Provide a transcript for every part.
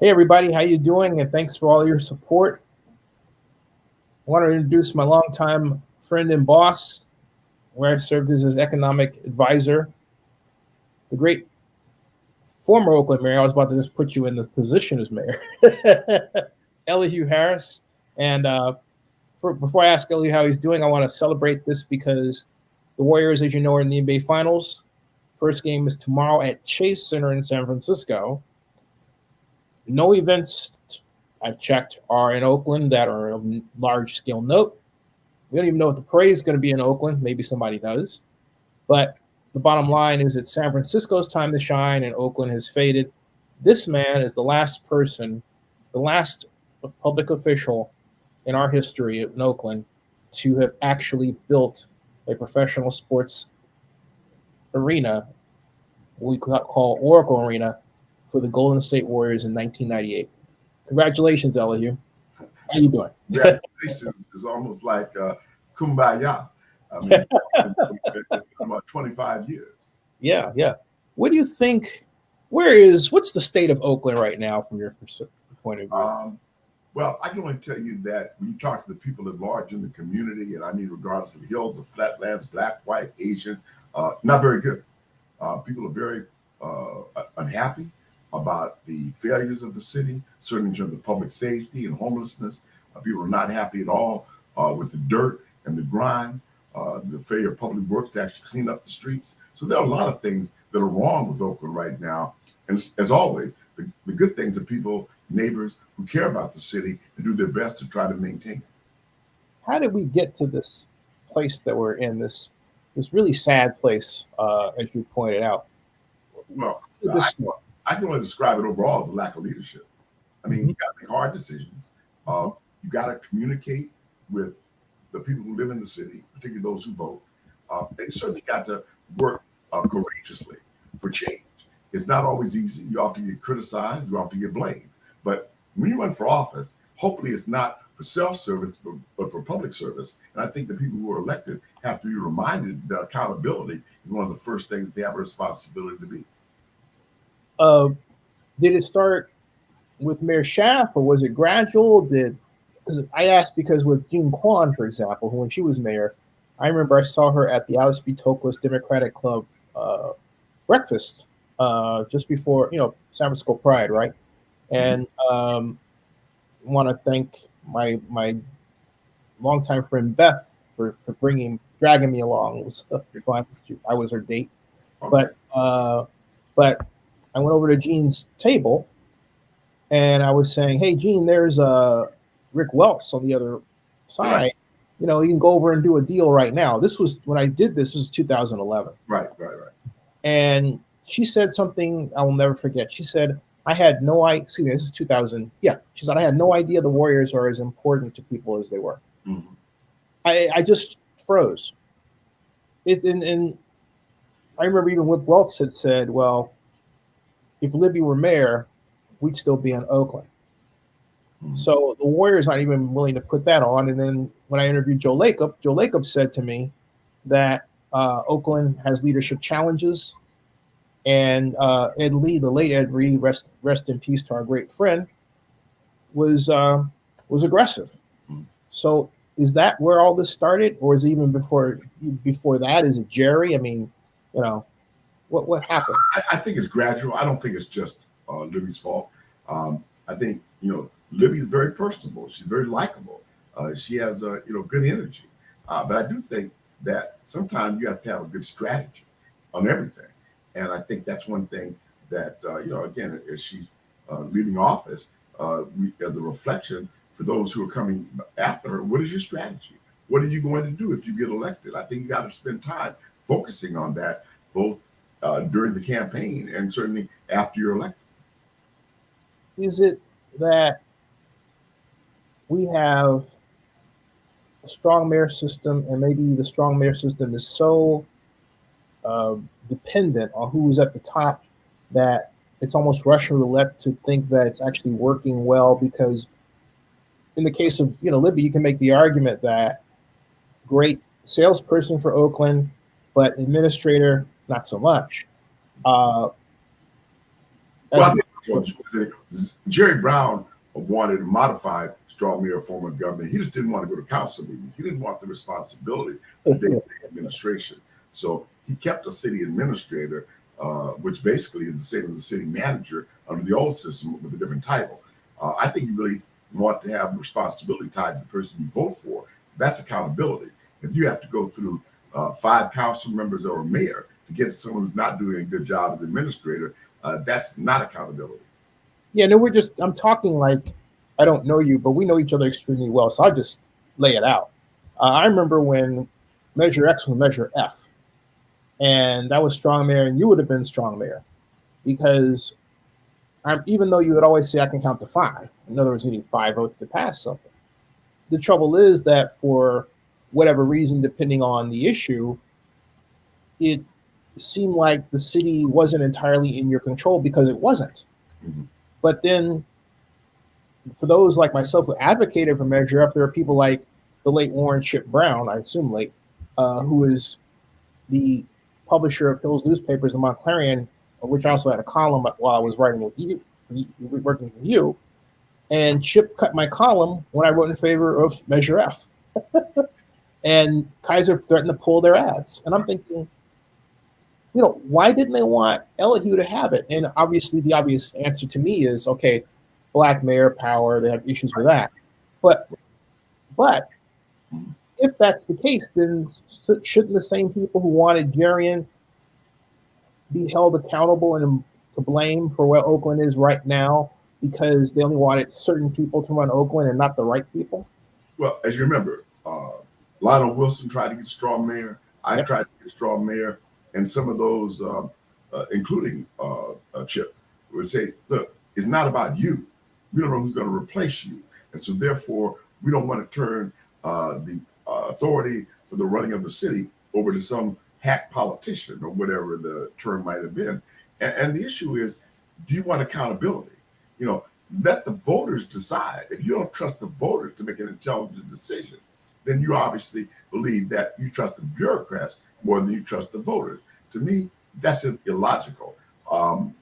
Hey everybody, how you doing? And thanks for all your support. I want to introduce my longtime friend and boss, where I served as his economic advisor, the great former Oakland mayor. I was about to just put you in the position as mayor, Elihu Harris. And before I ask Elihu how he's doing, I want to celebrate this because the Warriors, as you know, are in the NBA Finals. First game is tomorrow at Chase Center in San Francisco. No events I've checked are in Oakland that are of large scale note. We don't even know if the parade is going to be in Oakland. Maybe somebody does. But the bottom line is it's San Francisco's time to shine and Oakland has faded. This man is the last person, the last public official in our history in Oakland to have actually built a professional sports arena, we call Oracle Arena, for the Golden State Warriors in 1998. Congratulations, Elihu. How you doing? Congratulations is almost like kumbaya. I mean, it's been about 25 years. Yeah. What do you think? What's the state of Oakland right now from your point of view? Well, I can only tell you that when you talk to the people at large in the community, and I mean, regardless of the hills, the flatlands, black, white, Asian, not very good. People are very unhappy about the failures of the city, certainly in terms of public safety and homelessness. People are not happy at all with the dirt and the grime, the failure of public works to actually clean up the streets. So there are a lot of things that are wrong with Oakland right now. And as always, the good things are people, neighbors who care about the city and do their best to try to maintain it. How did we get to this place that we're in, this really sad place, as you pointed out? Well, I can only describe it overall as a lack of leadership. I mean, you got to make hard decisions. You got to communicate with the people who live in the city, particularly those who vote. And you certainly got to work courageously for change. It's not always easy. You often get criticized. You often get blamed. But when you run for office, hopefully it's not for self-service, but for public service. And I think the people who are elected have to be reminded that accountability is one of the first things they have a responsibility to be. Did it start with Mayor Schaaf, or was it gradual? Because I asked because with Jean Quan, for example, who when she was mayor, I remember I saw her at the Alice B. Toklas Democratic Club breakfast just before San Francisco Pride, right? And want to thank my longtime friend Beth for dragging me along. It was fun. I was her date, but I went over to Jean's table and I was saying, "Hey, Jean, there's Rick Welts on the other side. You can go over and do a deal right now." This was when I did this. This was 2011. Right. And she said something I will never forget. She said, "I had no idea." Excuse me, this is 2000. Yeah, she said, "I had no idea the Warriors are as important to people as they were." Mm-hmm. I just froze. And I remember even Rick Welts had said, "Well, if Libby were mayor, we'd still be in Oakland." Mm-hmm. So the Warriors aren't even willing to put that on. And then when I interviewed Joe Lacob said to me that Oakland has leadership challenges. And Ed Lee, the late Ed Lee, rest in peace to our great friend, was aggressive. Mm-hmm. So is that where all this started, or is it even before that? Is it Jerry? I mean, what happened? I think it's gradual. I don't think it's just Libby's fault. I think Libby's very personable. She's very likable. She has good energy. But I do think that sometimes you have to have a good strategy on everything. And I think that's one thing that again, as she's leaving office, as a reflection for those who are coming after her, what is your strategy? What are you going to do if you get elected? I think you got to spend time focusing on that, both during the campaign and certainly after you're elected. Is it that we have a strong mayor system, and maybe the strong mayor system is so dependent on who's at the top that it's almost Russian roulette to think that it's actually working well? Because in the case of Libby, you can make the argument that great salesperson for Oakland, but administrator not so much. Well, I think So Jerry Brown wanted a modified strong mayor form of government. He just didn't want to go to council meetings. He didn't want the responsibility for day-to-day administration. So he kept a city administrator, which basically is the same as the city manager under the old system with a different title. I think you really want to have responsibility tied to the person you vote for. That's accountability. If you have to go through 5 council members or a mayor to get someone who's not doing a good job as administrator, that's not accountability. Yeah, no, I'm talking like I don't know you, but we know each other extremely well. So I'll just lay it out. I remember when Measure X was Measure F, and that was strong mayor, and you would have been strong mayor because even though you would always say I can count to 5, in other words, you need 5 votes to pass something. The trouble is that for whatever reason, depending on the issue, it seemed like the city wasn't entirely in your control because it wasn't. Mm-hmm. But then for those like myself who advocated for Measure F, there are people like the late Warren Chip Brown, I assume late, who is the publisher of Hill's newspapers, the Montclarian, which also had a column while I was writing with you, working with you. And Chip cut my column when I wrote in favor of Measure F. And Kaiser threatened to pull their ads. And I'm thinking, why didn't they want Elihu to have it? And obviously the obvious answer to me is, okay, black mayor power, they have issues with that. But if that's the case, then shouldn't the same people who wanted Jarian be held accountable and to blame for where Oakland is right now because they only wanted certain people to run Oakland and not the right people? Well, as you remember, Lionel Wilson tried to get strong mayor. I tried to get strong mayor. And some of those, including Chip, would say, look, it's not about you. We don't know who's going to replace you. And so therefore, we don't want to turn the authority for the running of the city over to some hack politician or whatever the term might have been. And the issue is, do you want accountability? Let the voters decide. If you don't trust the voters to make an intelligent decision, then you obviously believe that you trust the bureaucrats more than you trust the voters. To me, that's just illogical.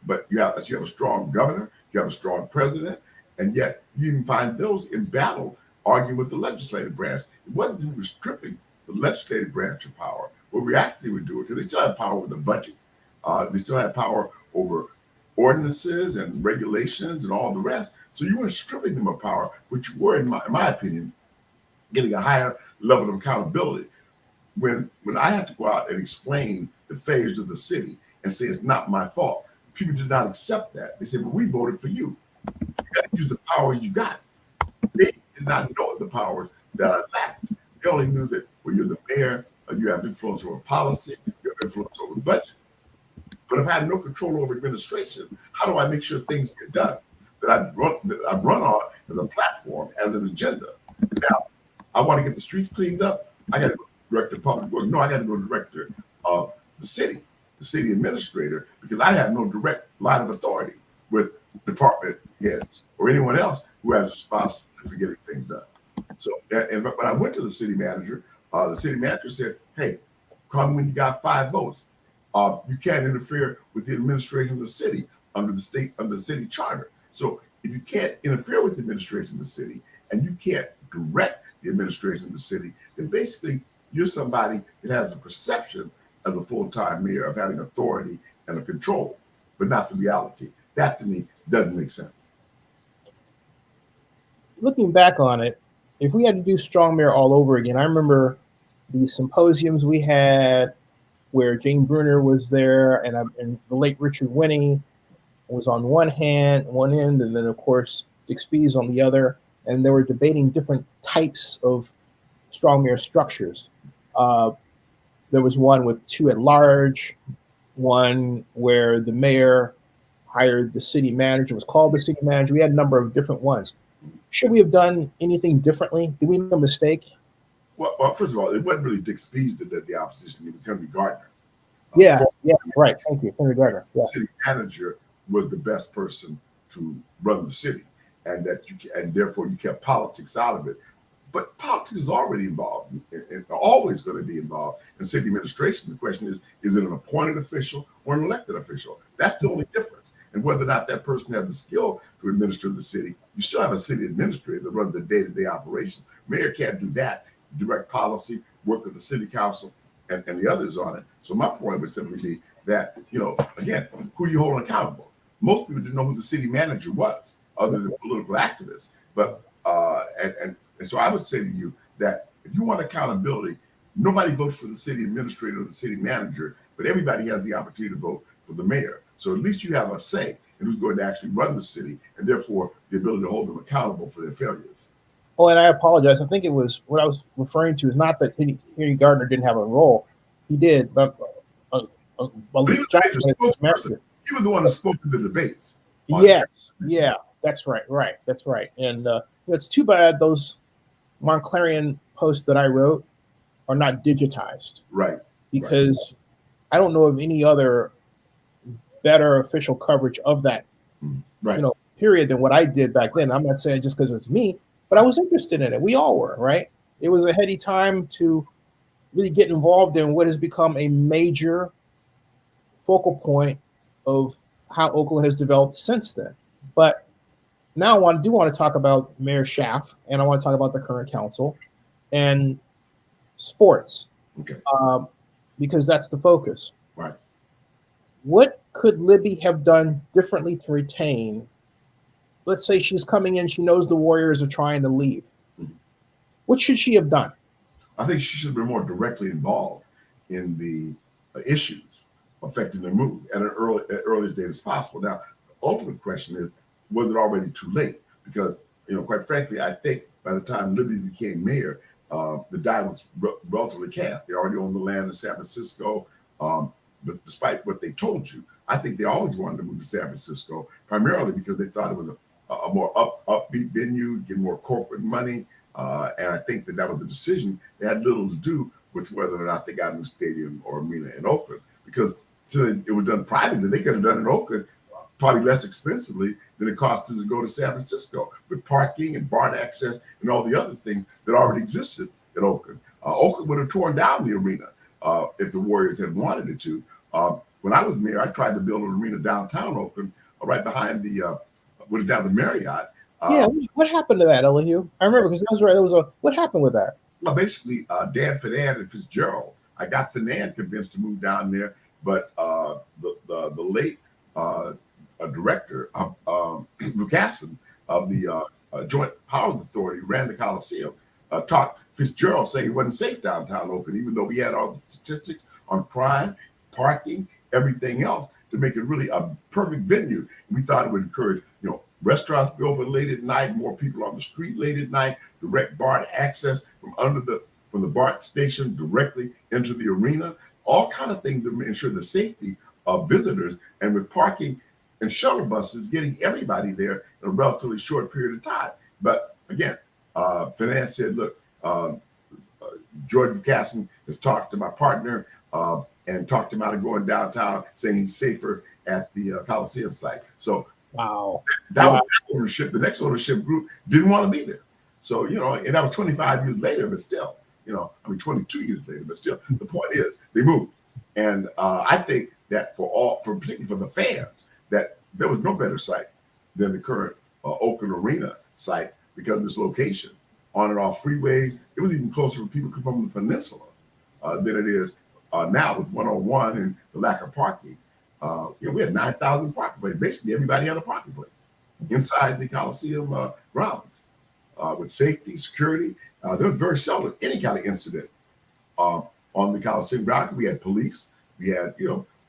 But you have a strong governor, you have a strong president, and yet you even find those in battle arguing with the legislative branch. It wasn't that we were stripping the legislative branch of power. What we actually were doing, because they still have power over the budget. They still have power over ordinances and regulations and all the rest. So you weren't stripping them of power, which you were, in my opinion, getting a higher level of accountability. When I had to go out and explain the failures of the city and say it's not my fault, people did not accept that. They said, well, we voted for you. You got to use the power you got. They did not know the powers that I lacked. They only knew that, well, you're the mayor, you have influence over policy, you have influence over the budget. But if I had no control over administration, how do I make sure things get done that I've run on as a platform, as an agenda? Now, I want to get the streets cleaned up. I got to go director of public works. No, I got to go director of the city administrator, because I have no direct line of authority with department heads or anyone else who has responsibility for getting things done. So, and when I went to the city manager said, hey, call me when you got 5 votes. You can't interfere with the administration of the city under the city charter. So if you can't interfere with the administration of the city and you can't direct the administration of the city, then basically you're somebody that has a perception as a full-time mayor of having authority and a control, but not the reality. That to me doesn't make sense. Looking back on it, if we had to do strong mayor all over again, I remember the symposiums we had where Jane Bruner was there and the late Richard Winning was on one end, and then of course Dick Spees on the other, and they were debating different types of strong mayor structures. There was one with 2 at large, one where the mayor hired the city manager, was called the city manager. We had a number of different ones. Should we have done anything differently? Did we make a mistake? Well, first of all, it wasn't really Dick Spees that did the opposition. It was Henry Gardner. Right. Thank you, Henry Gardner. Yeah. The city manager was the best person to run the city, and therefore you kept politics out of it. But politics is already involved and always going to be involved in city administration. The question is it an appointed official or an elected official? That's the only difference. And whether or not that person has the skill to administer the city, you still have a city administrator that runs the day-to-day operations. Mayor can't do that. Direct policy, work with the city council and the others on it. So my point would simply be that, again, who are you holding accountable? Most people didn't know who the city manager was, other than political activists. But and so I would say to you that if you want accountability, nobody votes for the city administrator or the city manager, but everybody has the opportunity to vote for the mayor. So at least you have a say in who's going to actually run the city, and therefore the ability to hold them accountable for their failures. Oh, and I apologize. I think it was what I was referring to is not that Henry Gardner didn't have a role. He did, but But he was the spokesperson. He was the one that spoke to the debates. Yes, yeah, that's right, that's right. And it's too bad those Montclarian posts that I wrote are not digitized, right? Because I don't know of any other better official coverage of that, period than what I did back then. I'm not saying just because it's me, but I was interested in it. We all were, right? It was a heady time to really get involved in what has become a major focal point of how Oakland has developed since then. But now I do want to talk about Mayor Schaaf, and I want to talk about the current council and sports, because that's the focus. Right. What could Libby have done differently to retain? Let's say she's coming in, she knows the Warriors are trying to leave. What should she have done? I think she should have been more directly involved in the issues affecting their move at an early date as possible. Now, the ultimate question is, was it already too late? Because, quite frankly, I think by the time Libby became mayor, the die was relatively cast. They already owned the land in San Francisco. But despite what they told you, I think they always wanted to move to San Francisco, primarily because they thought it was a more upbeat venue, get more corporate money. And I think that was a decision that had little to do with whether or not they got a new stadium or arena in Oakland, because it was done privately. They could have done it in Oakland probably less expensively than it cost them to go to San Francisco, with parking and BART access and all the other things that already existed in Oakland. Oakland would have torn down the arena if the Warriors had wanted it to. When I was mayor, I tried to build an arena downtown Oakland, right behind down the Marriott. What happened to that, Elihu? I remember, because that was right. What happened with that? Well, basically, Dan Finan and Fitzgerald. I got Finan convinced to move down there, but the late director, Lucassen, of the Joint Powers Authority, ran the Coliseum, talked Fitzgerald saying it wasn't safe downtown Oakland, even though we had all the statistics on crime, parking, everything else, to make it really a perfect venue. We thought it would encourage, restaurants be open late at night, more people on the street late at night, direct BART access from the BART station directly into the arena, all kind of things to ensure the safety of visitors, and with parking and shuttle buses getting everybody there in a relatively short period of time. But again, Finance said, look, George Casson has talked to my partner and talked him out of going downtown, saying he's safer at the Coliseum site. So that was ownership. The next ownership group didn't want to be there. So, and that was 25 years later, but still, 22 years later, but still, the point is they moved. And I think that particularly for the fans, that there was no better site than the current Oakland Arena site, because of its location on and off freeways. It was even closer for people from the peninsula than it is now with 101 and the lack of parking. We had 9,000 parking places. Basically, everybody had a parking place inside the Coliseum grounds with safety, security. There was very seldom any kind of incident on the Coliseum ground. We had police, we had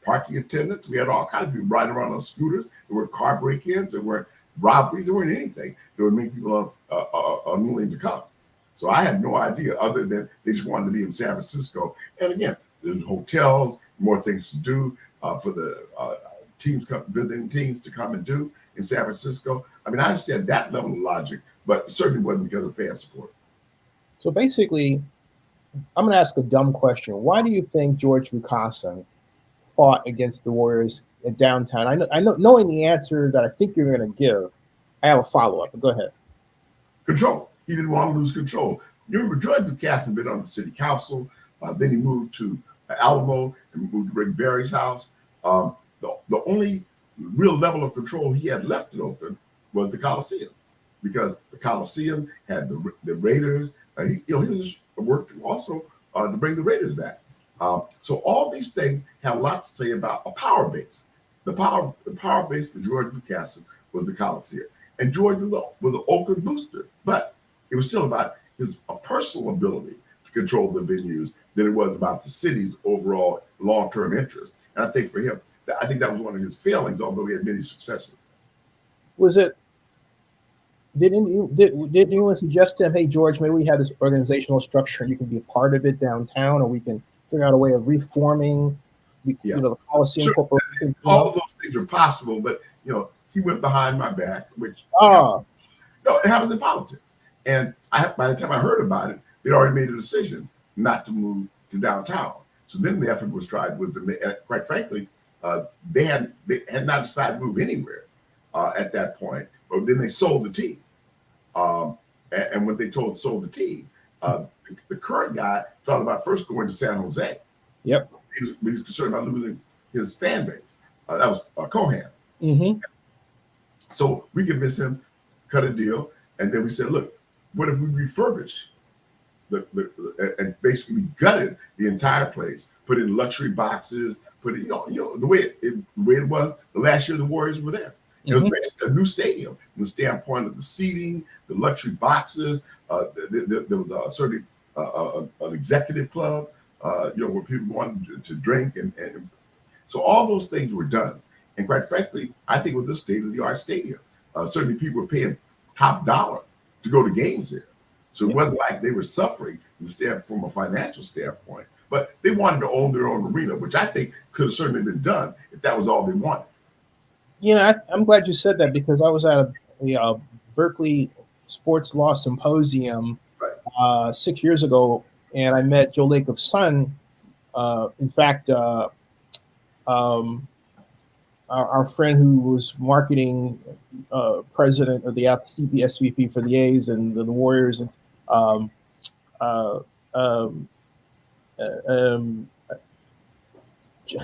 parking attendants, we had all kinds of people riding around on scooters. There were car break-ins, there weren't robberies, there weren't anything that would make people unwilling to come. So I had no idea, other than they just wanted to be in San Francisco. And again, there's hotels, more things to do for the visiting teams to come and do in San Francisco. I mean, I understand that level of logic, but it certainly wasn't because of fan support. So basically, I'm going to ask a dumb question. Why do you think George Lucassen fought against the Warriors in downtown? I know, knowing the answer that I think you're going to give, I have a follow-up, but go ahead. Control. He didn't want to lose control. You remember, George Lucassen had been on the city council. Then he moved to Alamo and moved to Rick Barry's house. The only real level of control he had left in Oakland was the Coliseum, because the Coliseum had the Raiders. He was just worked also to bring the Raiders back. So all these things have a lot to say about a power base. The power base for George Buchanan was the Coliseum, and George was an Oakland booster, but it was still about his personal ability to control the venues than it was about the city's overall long-term interest. And I think for him, I think that was one of his failings, although he had many successes. Was it? Did anyone suggest to him, hey, George, maybe we have this organizational structure and you can be a part of it downtown, or we can figure out a way of reforming the Coliseum Sure. Corporation? All of those things are possible, but he went behind my back, which no, it happens in politics. And by the time I heard about it, they'd already made a decision not to move to downtown. So then the effort was tried quite frankly, they had not decided to move anywhere at that point. But then they sold the team. And when they sold the team, the current guy thought about first going to San Jose. Yep. He was concerned about losing his fan base. That was Cohan. Mm-hmm. So we convinced him, cut a deal, and then we said, look, what if we refurbish and basically gutted the entire place, put in luxury boxes, put in, the way it was the last year the Warriors were there. It was basically a new stadium from the standpoint of the seating, the luxury boxes. There was certainly an executive club, where people wanted to drink, and so all those things were done. And quite frankly, I think with this state-of-the-art stadium, certainly people were paying top dollar to go to games there. So it wasn't like they were suffering from a financial standpoint, but they wanted to own their own arena, which I think could have certainly been done if that was all they wanted. I'm glad you said that, because I was at a Berkeley Sports Law Symposium 6 years ago, and I met Joe Lacob's son. In fact, our friend who was marketing president of the SVP for the A's and the Warriors, and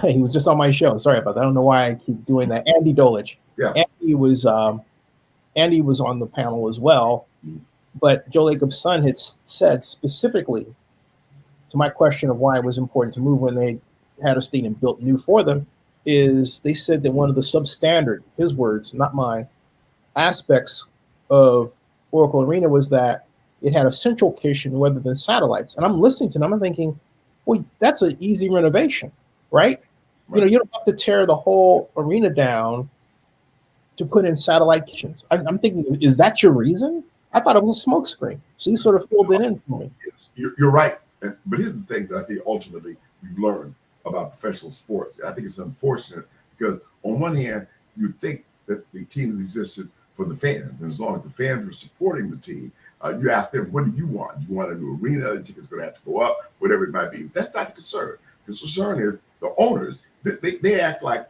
he was just on my show. Sorry about that. I don't know why I keep doing that. Andy Dolich. Yeah. Andy was on the panel as well. But Joe Lacob's son had said specifically to my question of why it was important to move when they had a stadium built new for them, is they said that one of the substandard, his words, not mine, aspects of Oracle Arena was that it had a central kitchen rather than satellites. And I'm listening to them, I'm thinking, well, that's an easy renovation, right? You don't have to tear the whole arena down to put in satellite kitchens. I'm thinking, is that your reason? I thought it was a smokescreen. So you sort of filled it in for me. Yes, you're right. But here's the thing that I think ultimately we've learned about professional sports. I think it's unfortunate because on one hand, you think that the teams existed for the fans. And as long as the fans were supporting the team, you ask them, what do you want? Do you want a new arena? The ticket's going to have to go up, whatever it might be. But that's not the concern. The concern is the owners. They act like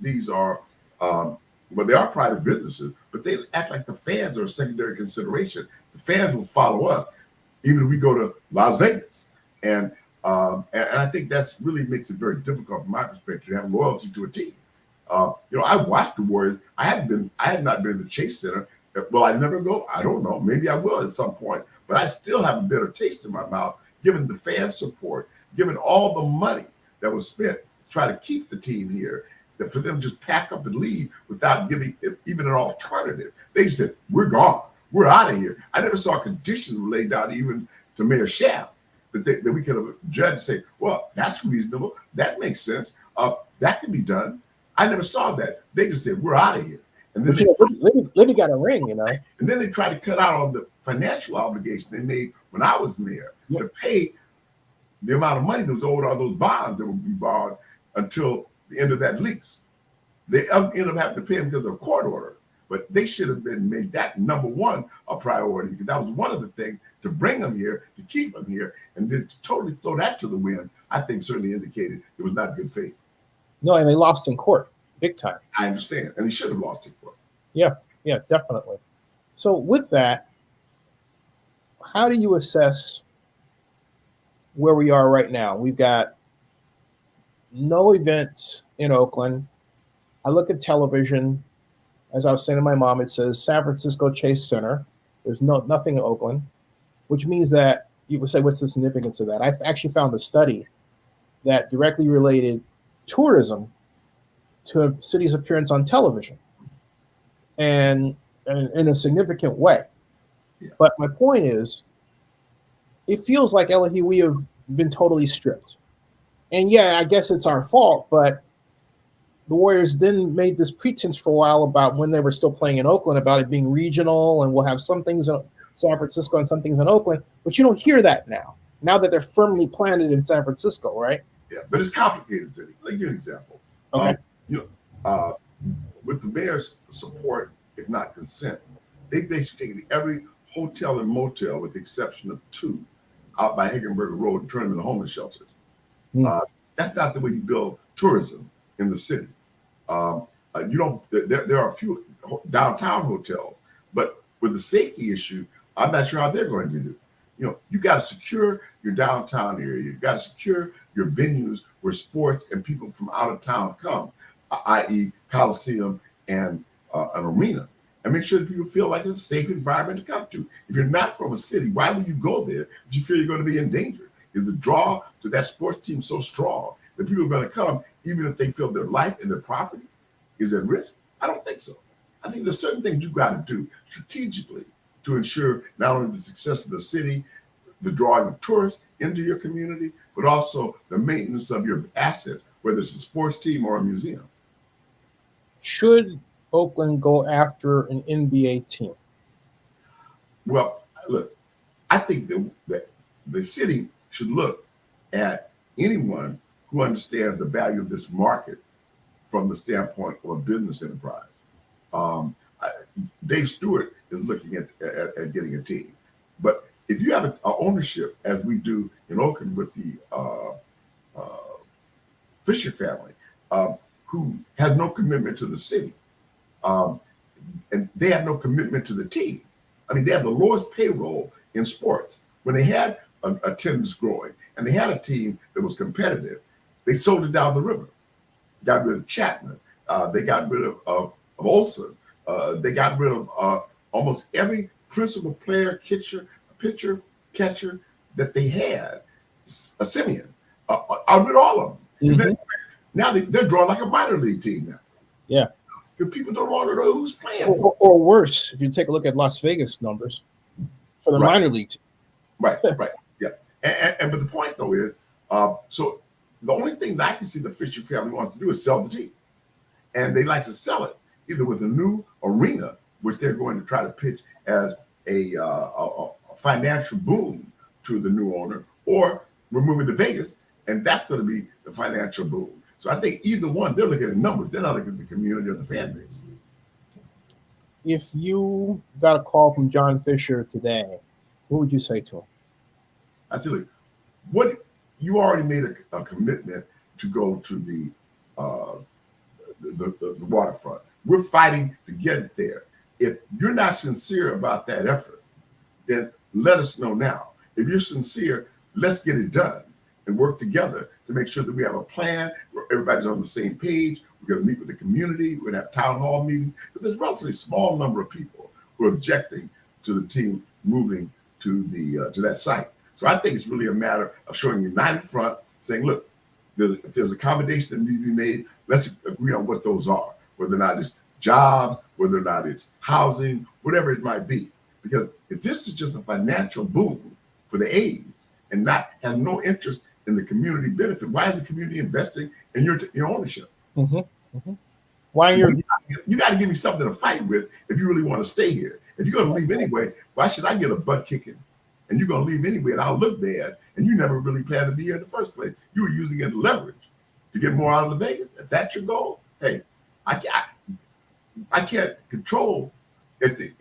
these are, they are private businesses, but they act like the fans are a secondary consideration. The fans will follow us, even if we go to Las Vegas. And I think that's really makes it very difficult from my perspective to have loyalty to a team. I watched the Warriors. I had not been to the Chase Center. Will I never go? I don't know. Maybe I will at some point. But I still have a bitter taste in my mouth, given the fan support, given all the money that was spent to try to keep the team here, that for them to just pack up and leave without giving even an alternative. They said, we're gone. We're out of here. I never saw conditions laid down even to Mayor Schaaf that we could have judged and say, well, that's reasonable. That makes sense. That can be done. I never saw that. They just said, we're out of here. And then Liddy got a ring, And then they tried to cut out on the financial obligation they made when I was mayor to pay the amount of money that was owed on those bonds that would be borrowed until the end of that lease. They ended up having to pay them because of a court order. But they should have been made that number one a priority, because that was one of the things to bring them here, to keep them here, and then to totally throw that to the wind, I think certainly indicated it was not good faith. No, and they lost in court, big time. I understand, and they should have lost in court. Yeah, definitely. So with that, how do you assess where we are right now? We've got no events in Oakland. I look at television. As I was saying to my mom, it says San Francisco Chase Center. There's nothing in Oakland, which means that you would say, what's the significance of that? I actually found a study that directly related tourism to a city's appearance on television, and in a significant way. Yeah. But my point is, it feels like, Elihu, we have been totally stripped. And yeah, I guess it's our fault, but the Warriors then made this pretense for a while about, when they were still playing in Oakland, about it being regional, and we'll have some things in San Francisco and some things in Oakland. But you don't hear that now that they're firmly planted in San Francisco, right? Yeah, but it's complicated city. Let me give you an example. Okay. With the mayor's support, if not consent, they basically taken every hotel and motel, with the exception of 2, out by Higginberger Road and turned them into homeless shelters. That's not the way you build tourism in the city. You don't. There are a few downtown hotels, but with the safety issue, I'm not sure how they're going to do. You got to secure your downtown area. You've got to secure your venues where sports and people from out of town come, i.e., Coliseum and an arena, and make sure that people feel like it's a safe environment to come to. If you're not from a city, why would you go there if you feel you're going to be in danger? Is the draw to that sports team so strong that people are going to come even if they feel their life and their property is at risk? I don't think so. I think there's certain things you got to do strategically to ensure not only the success of the city, the drawing of tourists into your community, but also the maintenance of your assets, whether it's a sports team or a museum. Should Oakland go after an NBA team? Well, look, I think that the city should look at anyone who understands the value of this market from the standpoint of a business enterprise. Dave Stewart is looking at getting a team, but if you have an ownership, as we do in Oakland with the Fisher family, who has no commitment to the city, and they have no commitment to the team. I mean, they have the lowest payroll in sports. When they had attendance growing and they had a team that was competitive, they sold it down the river. Got rid of Chapman. They got rid of Olsen. They got rid of almost every principal player, pitcher, catcher that they had. A Simeon. Out rid all of them. Mm-hmm. Now they're drawing like a minor league team now. Yeah. Because people don't want to know who's playing. Or worse, if you take a look at Las Vegas numbers for the minor league team. Right. Yeah. But the point though is, so the only thing that I can see the Fisher family wants to do is sell the team. And they like to sell it either with a new arena, which they're going to try to pitch as a financial boom to the new owner, or we're moving to Vegas, and that's going to be the financial boom. So I think either one, they're looking at numbers. They're not looking at the community or the fan base. If you got a call from John Fisher today, what would you say to him? I said, look, what you already made a commitment to go to the waterfront. We're fighting to get it there. If you're not sincere about that effort, then let us know now. If you're sincere, let's get it done and work together to make sure that we have a plan where everybody's on the same page. We're going to meet with the community. We're going to have town hall meetings. But there's a relatively small number of people who are objecting to the team moving to that site. So I think it's really a matter of showing a united front, saying, look, if there's accommodations that need to be made, let's agree on what those are, whether or not it's jobs, whether or not it's housing, whatever it might be. Because if this is just a financial boom for the A's and not have no interest in the community benefit, why is the community investing in your ownership? Mm-hmm. Mm-hmm. Why you got to give me something to fight with if you really want to stay here. If you're going to leave anyway, why should I get a butt kicking? And you're going to leave anyway, and I'll look bad. And you never really planned to be here in the first place. You were using it as leverage to get more out of the Vegas. If that's your goal, hey, I can't control if the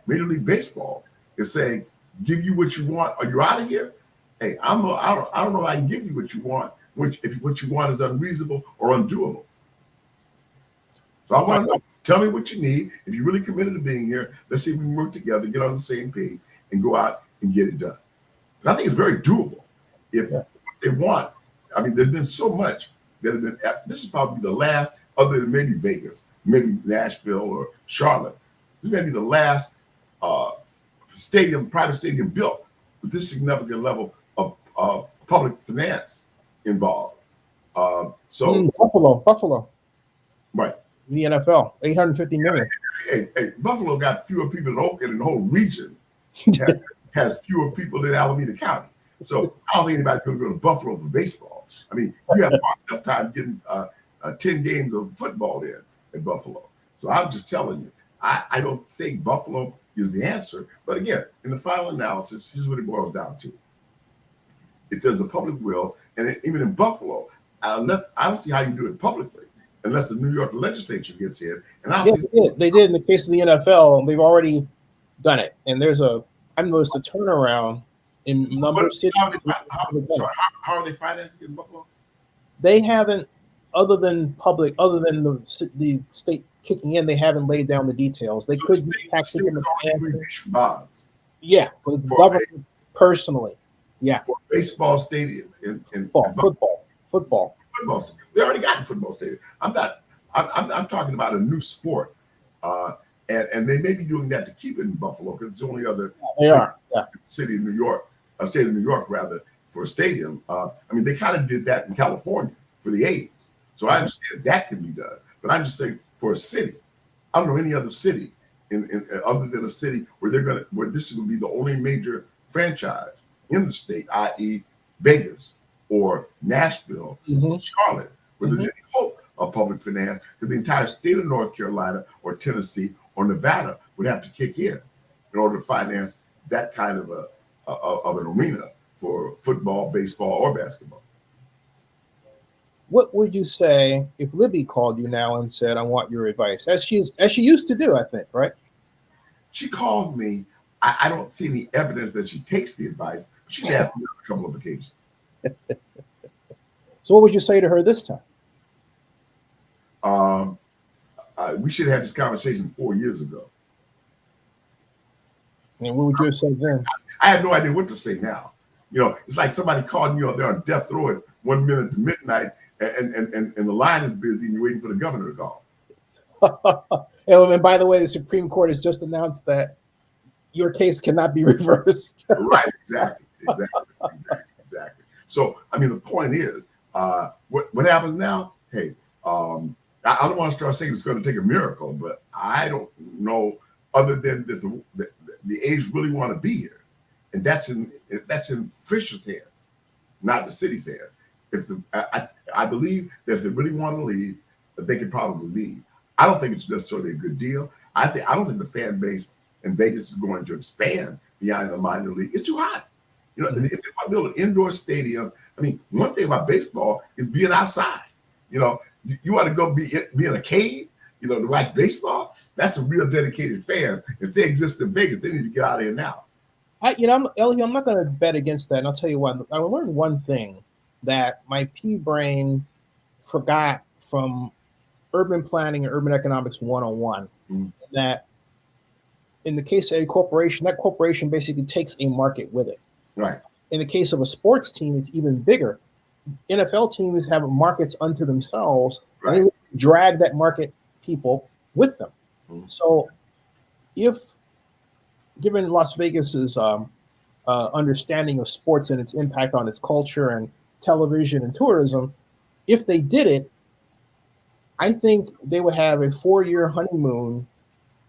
Major League Baseball is saying, give you what you want or you're out of here. Hey, I don't know if I can give you what you want, if what you want is unreasonable or undoable. So I want to know, tell me what you need. If you're really committed to being here, let's see if we can work together, get on the same page, and go out and get it done. But I think it's very doable. If they want, I mean, there's been so much that have been, this is probably the last other than maybe Vegas, maybe Nashville or Charlotte. This may be the last private stadium built with this significant level of public finance involved. Buffalo, right. The NFL, 850 million. Hey, Buffalo got fewer people than Oakland, and the whole region has fewer people than Alameda County. So I don't think anybody's going to go to Buffalo for baseball. I mean, you have enough time getting 10 games of football in Buffalo. So I'm just telling you, I don't think Buffalo is the answer. But again, in the final analysis, here's what it boils down to. If there's the public will, and even in Buffalo, I don't see how you do it publicly unless the New York legislature gets in. And I don't think they did in the case of the NFL. They've already done it, and I've noticed a turnaround in number of cities. How are they financing in Buffalo? They haven't, other than the state kicking in, they haven't laid down the details. They could be taxing bonds. Yeah, for the government personally. Yeah, for baseball stadium in football. They already got a football stadium. I'm talking about a new sport, and they may be doing that to keep it in Buffalo because it's the only other city in New York, state of New York rather, for a stadium. I mean, they kind of did that in California for the A's, so I understand that can be done. But I'm just saying for a city, I don't know any other city in other than a city where this is going to be the only major franchise in the state, i.e., Vegas or Nashville, or Charlotte, where there's any hope of public finance, because the entire state of North Carolina or Tennessee or Nevada would have to kick in order to finance that kind of an arena for football, baseball, or basketball. What would you say if Libby called you now and said, "I want your advice," as she used to do, I think, right? She calls me. I don't see any evidence that she takes the advice, but she's asked me on a couple of occasions. So what would you say to her this time? We should have had this conversation 4 years ago. And what would you have said then? I have no idea what to say now. You know, it's like somebody calling you, they're on death row at 1 minute to midnight, and the line is busy, and you're waiting for the governor to call. And by the way, the Supreme Court has just announced that your case cannot be reversed. Right, exactly. So, I mean, the point is, what happens now? Hey, I don't want to start saying it's going to take a miracle, but I don't know, other than that the A's really want to be here, and that's in Fisher's hands, not the city's hands. I believe that if they really want to leave, that they could probably leave. I don't think it's necessarily a good deal. I don't think the fan base in Vegas is going to expand beyond the minor league. It's too hot. You know, if they want to build an indoor stadium, I mean, one thing about baseball is being outside. You know, you want to go be in a cave, you know, to watch baseball. That's some real dedicated fans. If they exist in Vegas, they need to get out of here now. Elihu, I'm not going to bet against that. And I'll tell you what. I learned one thing that my pea brain forgot from urban planning and urban economics 101. That in the case of a corporation, that corporation basically takes a market with it. Right. In the case of a sports team, it's even bigger. NFL teams have markets unto themselves, right, and they drag that market people with them. So given Las Vegas's understanding of sports and its impact on its culture and television and tourism, if they did it, I think they would have a 4-year honeymoon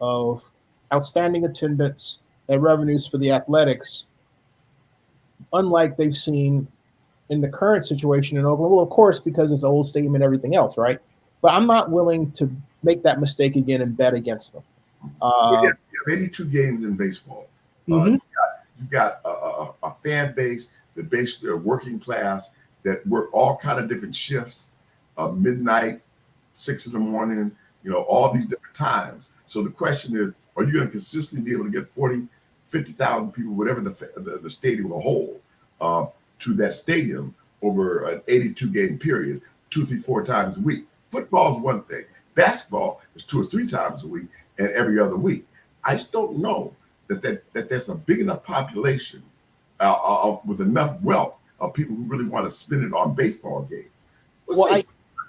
of outstanding attendance and revenues for the Athletics, unlike they've seen in the current situation in Oakland. Well, of course, because it's an old stadium and everything else, right? But I'm not willing to make that mistake again and bet against them. You have 82 games in baseball. You got a fan base that basically are working class, that work all kind of different shifts, midnight, 6 in the morning, you know, all these different times. So the question is, are you going to consistently be able to get 40, 50,000 people, whatever the stadium will hold, to that stadium over an 82-game period, 2, 3, 4 times a week? Football is one thing. Basketball is 2 or 3 times a week and every other week. I just don't know that there's a big enough population with enough wealth of people who really want to spend it on baseball games.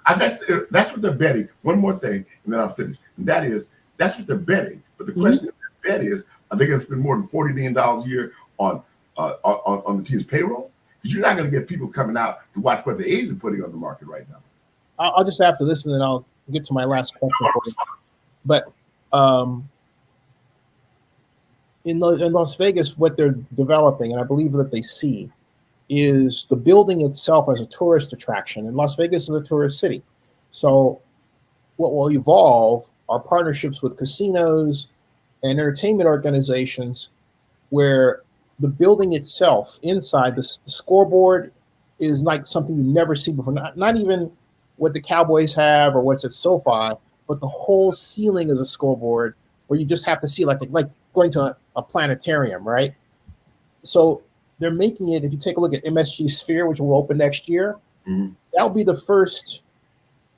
That's what they're betting. One more thing, and then I'm finished. And that is, that's what they're betting. But the question of the bet is, are they going to spend more than $40 million a year on the team's payroll? Because you're not going to get people coming out to watch what the A's are putting on the market right now. I'll just have to listen, and I'll get to my last question for you. But in Las Vegas, what they're developing, and I believe that they see, is the building itself as a tourist attraction. And Las Vegas is a tourist city. So what will evolve are partnerships with casinos and entertainment organizations where the building itself, inside the scoreboard, is like something you've never seen before. Not even what the Cowboys have or what's at SoFi, but the whole ceiling is a scoreboard where you just have to see like going to a planetarium, right? So they're making it, if you take a look at MSG Sphere, which will open next year, that'll be the first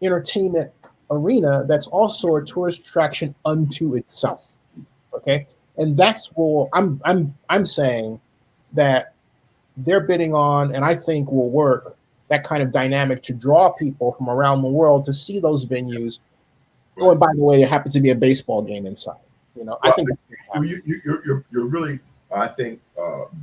entertainment arena that's also a tourist attraction unto itself. Okay. And that's what I'm saying that they're bidding on, and I think will work, that kind of dynamic to draw people from around the world to see those venues. Oh, and by the way, there happens to be a baseball game inside. Well, I think you're really, I think,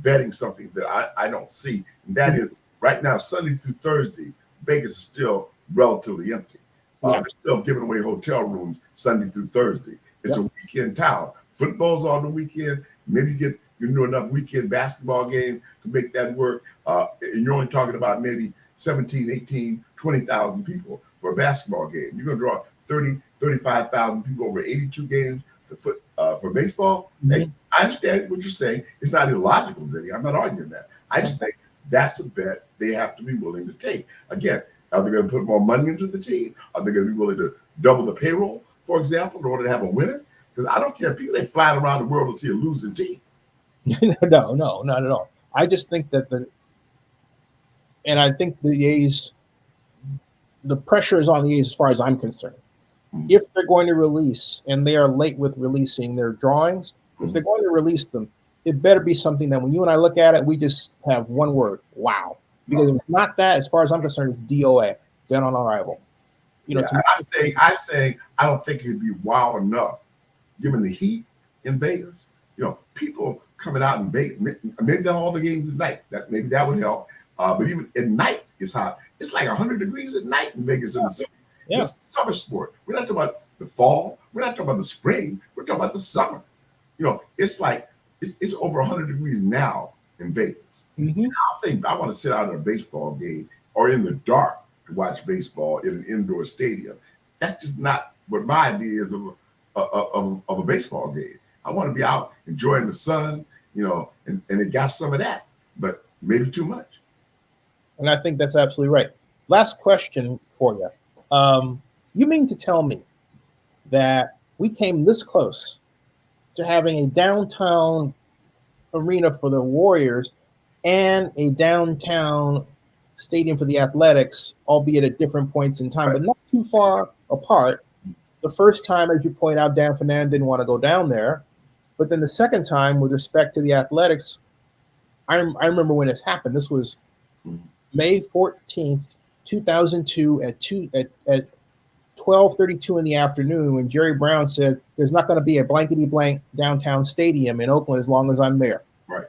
betting something that I don't see, and that is right now, Sunday through Thursday, Vegas is still relatively empty. They're still giving away hotel rooms Sunday through Thursday. It's a weekend town. Football's on the weekend. Maybe you do enough weekend basketball game to make that work. And you're only talking about maybe 17, 18, 20,000 people for a basketball game. You're going to draw 30, 35,000 people over 82 games for baseball. Hey, I understand what you're saying. It's not illogical, Zenny. I'm not arguing that. I just think that's a bet they have to be willing to take. Again, are they going to put more money into the team? Are they going to be willing to double the payroll, for example, in order to have a winner? Because I don't care. People, they fly around the world to see a losing team. No, not at all. I just think that I think the A's, the pressure is on the A's as far as I'm concerned. If they're going to release, and they are late with releasing their drawings, if they're going to release them, it better be something that when you and I look at it, we just have one word: wow. Because if it's not that, as far as I'm concerned, it's DOA, dead on arrival. I'm saying I don't think it'd be wow enough, given the heat in Vegas. People coming out in Vegas, maybe not all the games at night. Maybe that would help. But even at night, it's hot. It's like 100 degrees at night in Vegas in the summer. It's summer sport. We're not talking about the fall. We're not talking about the spring. We're talking about the summer. It's like it's over 100 degrees now in Vegas. I want to sit out in a baseball game or in the dark to watch baseball in an indoor stadium. That's just not what my idea is of a baseball game. I want to be out enjoying the sun, and it got some of that, but maybe too much. And I think that's absolutely right. Last question for you. You mean to tell me that we came this close to having a downtown arena for the Warriors and a downtown stadium for the Athletics, albeit at different points in time, but not too far apart? The first time, as you point out, Dan Fernand didn't want to go down there. But then the second time, with respect to the Athletics, I remember when this happened. This was May 14th, 2002 at 12:32 in the afternoon, when Jerry Brown said, there's not going to be a blankety-blank downtown stadium in Oakland as long as I'm there. Right.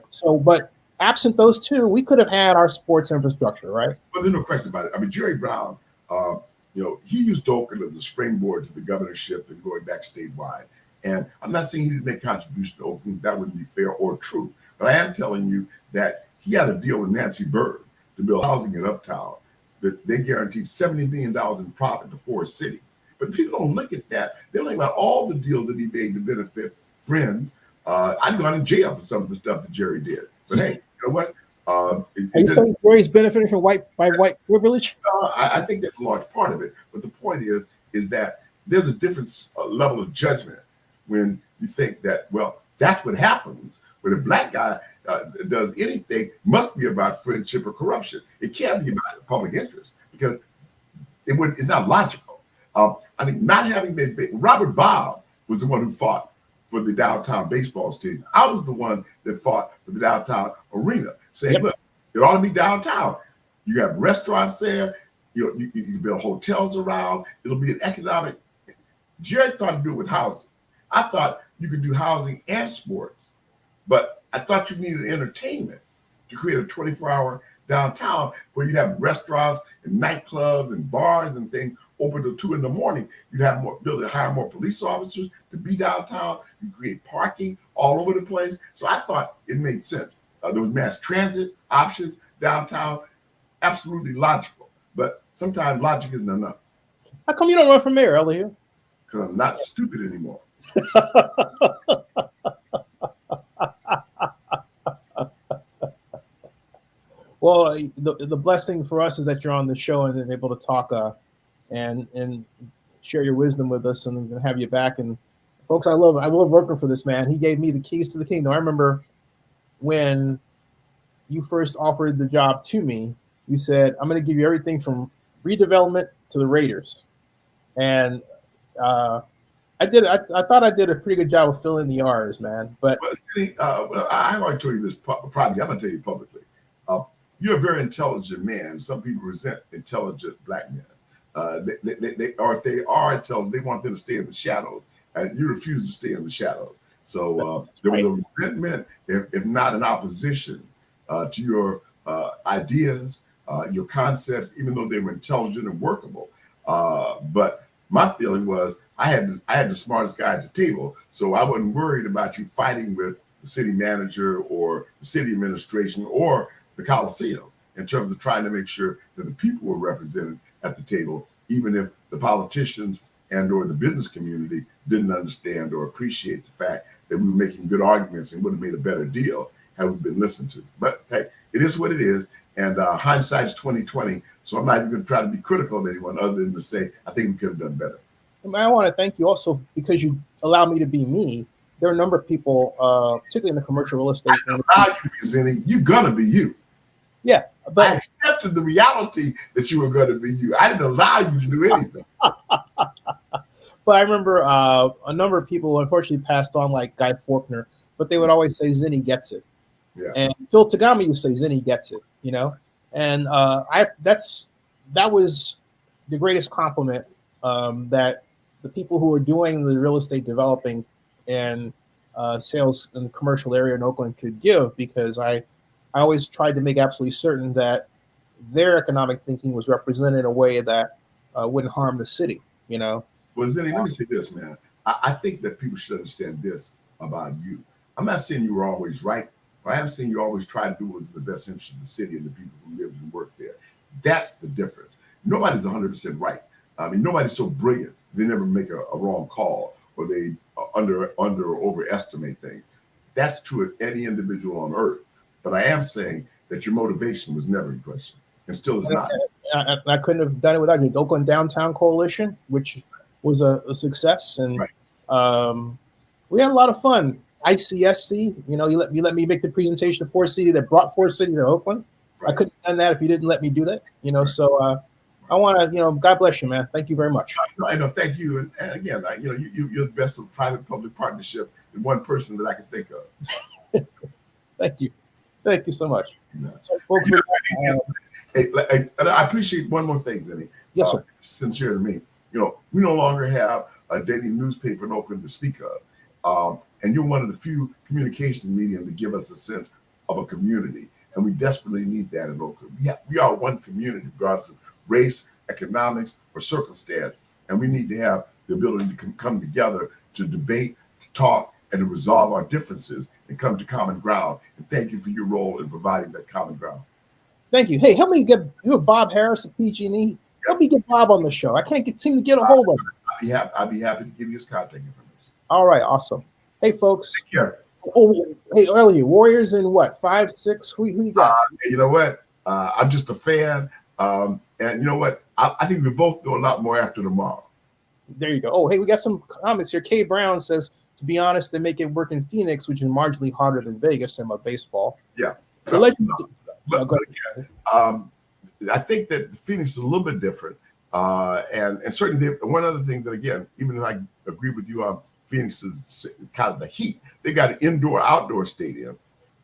So, but absent those two, we could have had our sports infrastructure, right? Well, there's no question about it. I mean, Jerry Brown, he used Oakland as a springboard to the governorship and going back statewide. And I'm not saying he didn't make contribution to Oakland. That wouldn't be fair or true. But I am telling you that he had a deal with Nancy Bird to build housing in Uptown that they guaranteed $70 million in profit to Forest City. But people don't look at that. They're like about all the deals that he made to benefit friends. I've gone in jail for some of the stuff that Jerry did. But hey, you know what? Are you saying Jerry's benefiting from white privilege? I think that's a large part of it. But the point is that there's a different level of judgment when you think that, well, that's what happens when a black guy does anything, must be about friendship or corruption. It can't be about public interest because it's not logical. I think not having Robert Bob was the one who fought for the downtown baseball stadium. I was the one that fought for the downtown arena, saying, look, it ought to be downtown. You have restaurants there, You build hotels around. It'll be an economic. Jared thought to do it with housing. I thought you could do housing and sports, but I thought you needed entertainment to create a 24-hour downtown where you'd have restaurants and nightclubs and bars and things open till 2 a.m. You'd have more ability to hire more police officers to be downtown. You create parking all over the place. So I thought it made sense. There was mass transit options downtown, absolutely logical. But sometimes logic isn't enough. How come you don't run for mayor, Elihu? Because I'm not stupid anymore. Well, the blessing for us is that you're on the show and then able to talk and share your wisdom with us and have you back. And folks, I love working for this man. He gave me the keys to the kingdom. I remember when you first offered the job to me, you said, I'm going to give you everything from redevelopment to the Raiders. And I thought I did a pretty good job of filling the R's, man. But I already told you this privately. I'm going to tell you publicly. You're a very intelligent man. Some people resent intelligent black men. Or if they are intelligent, they want them to stay in the shadows, and you refuse to stay in the shadows. So there was a resentment, if not an opposition, to your ideas, your concepts, even though they were intelligent and workable. But my feeling was I had the smartest guy at the table, so I wasn't worried about you fighting with the city manager or the city administration or the Coliseum in terms of trying to make sure that the people were represented at the table, even if the politicians and or the business community didn't understand or appreciate the fact that we were making good arguments and would have made a better deal had we been listened to. But hey, it is what it is. And hindsight's 2020. So I'm not even going to try to be critical of anyone other than to say, I think we could have done better. I want to thank you also because you allowed me to be me. There are a number of people, particularly in the commercial real estate. I allowed you to be Zenny. You're going to be you. Yeah, but I accepted the reality that you were going to be you. I didn't allow you to do anything. But I remember a number of people unfortunately passed on, like Guy Faulkner, but they would always say Zenny gets it. Yeah. And Phil Tagami would say Zenny gets it, you know. And that was the greatest compliment that the people who are doing the real estate developing and sales in the commercial area in Oakland could give, because I always tried to make absolutely certain that their economic thinking was represented in a way that wouldn't harm the city, you know. Well, Zenny, let me say this, man. I think that people should understand this about you. I'm not saying you were always right, but I am saying you always tried to do what was in the best interest of the city and the people who lived and worked there. That's the difference. Nobody's 100% right. I mean, nobody's so brilliant they never make a wrong call or they under or overestimate things. That's true of any individual on earth. But I am saying that your motivation was never in question and still is not. I couldn't have done it without you. The Oakland Downtown Coalition, which was a success, and we had a lot of fun. ICSC, you know, you let me make the presentation of Forest City that brought Forest City to Oakland. Right. I couldn't have done that if you didn't let me do that, you know. Right. So I want to, you know, God bless you, man. Thank you very much. I know, thank you, and again, you know, you're the best of private-public partnership and one person that I can think of. Thank you so much. No. So, folks, I appreciate one more thing, Zenny. Yes, sir. Sincere to me. You know, we no longer have a daily newspaper in Oakland to speak of. And you're one of the few communication medium to give us a sense of a community. And we desperately need that in Oakland. We are one community, regardless of race, economics, or circumstance. And we need to have the ability to come together to debate, to talk, and to resolve our differences and come to common ground. And thank you for your role in providing that common ground. Thank you. Hey, help me get Bob Harris at PG&E. Help me get Bob on the show. I can't seem to get a hold of him. I'd be happy to give you his contact information. All right, awesome. Hey, folks. Take care. Oh, hey, earlier, Warriors in what, 5-6? Who you got? You know what? I'm just a fan. And you know what? I think we both know a lot more after tomorrow. There you go. Oh, hey, we got some comments here. Kay Brown says, to be honest, they make it work in Phoenix, which is marginally harder than Vegas in my baseball. Yeah. But again, I think that Phoenix is a little bit different. And certainly one other thing that, again, even if I agree with you on Phoenix's kind of the heat, they got an indoor-outdoor stadium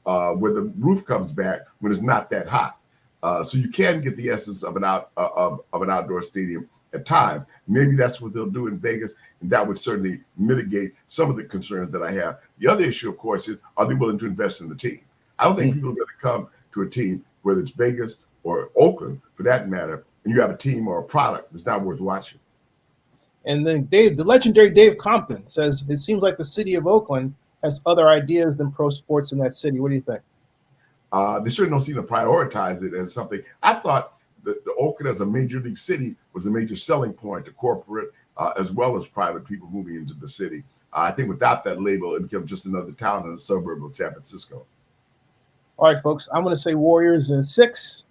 where the roof comes back when it's not that hot. So you can get the essence of an outdoor stadium at times. Maybe that's what they'll do in Vegas, and that would certainly mitigate some of the concerns that I have. The other issue, of course, is are they willing to invest in the team? I don't think people are going to come to a team, whether it's Vegas or Oakland, for that matter, and you have a team or a product that's not worth watching. And then the legendary Dave Compton says, it seems like the city of Oakland has other ideas than pro sports in that city. What do you think? They certainly don't seem to prioritize it as something. I thought that the Oakland as a major league city was a major selling point to corporate as well as private people moving into the city. I think without that label, it becomes just another town in a suburb of San Francisco. All right, folks, I'm going to say Warriors in 6.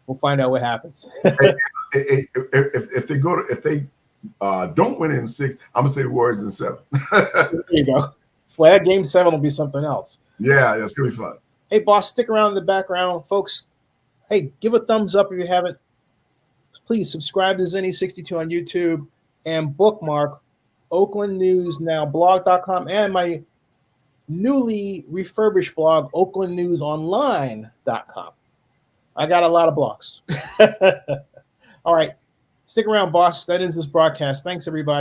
We'll find out what happens. If they don't win in 6, I'm gonna say Warriors in 7. There you go. Well, that game 7 will be something else. Yeah, it's gonna be fun. Hey, boss, stick around in the background, folks. Hey, give a thumbs up if you haven't. Please subscribe to Zenny62 on YouTube and bookmark Oakland News Now blog.com and my newly refurbished blog, OaklandNewsOnline.com. I got a lot of blogs. All right. Stick around, boss. That ends this broadcast. Thanks, everybody.